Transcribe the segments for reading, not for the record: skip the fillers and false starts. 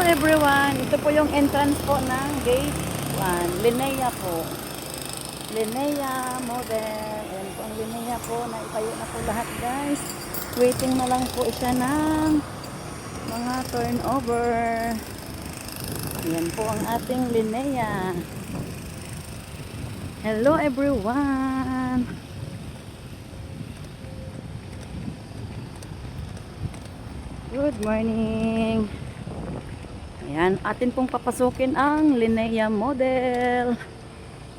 everyone, ito po yung entrance po ng gate 1, Linea po. Linea model. Ayan po ang Linea po, naitayo na po lahat guys. Waiting na lang po siya ng mga turnover. Ayan po ang ating Linea. Hello everyone. Good morning. Ayan, atin pong papasukin ang Linea model.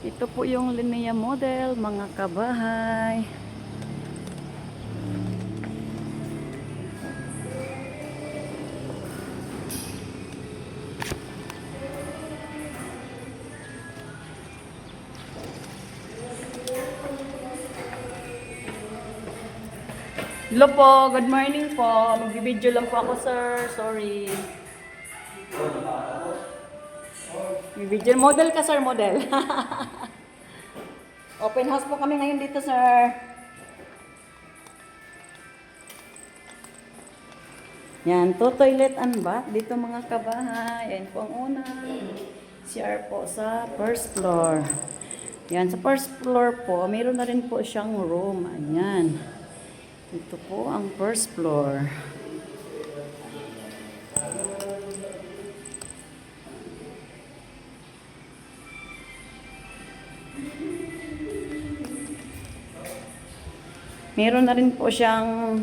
Ito po yung Linea model, mga kabahay. Hello po, good morning po. Mag-video lang po ako, sir. Sorry. Video model ka, sir, model. Open house po kami ngayon dito, sir. Yan, to toilet and bath dito mga kabahay. Yan po ang unang CR po sa first floor. Yan, sa first floor po, mayroon na rin po siyang room. Ayan. Ito po ang first floor. Meron na rin po siyang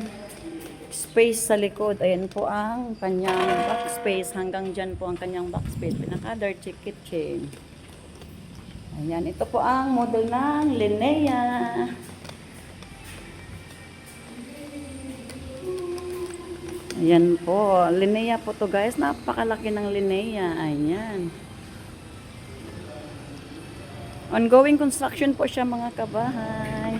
space sa likod. Ayan po ang kanyang backspace. Hanggang dyan po ang kanyang backspace. Pinaka-dirty kitchen. Ayan, ito po ang model ng Linea. Ayan po. Linea po to guys. Napakalaki ng Linea. Ayan. Ongoing construction po siya mga kabahay.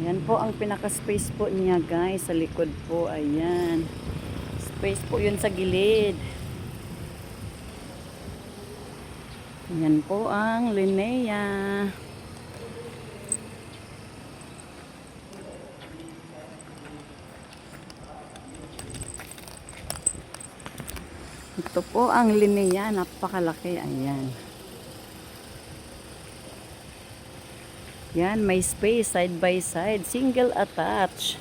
Ayan po ang pinaka-space po niya guys. Sa likod po. Ayan. Space po yun sa gilid. Ayan po ang Linea. Ito po ang Linea. Napakalaki. Ayan. Yan, may space side by side. Single attach.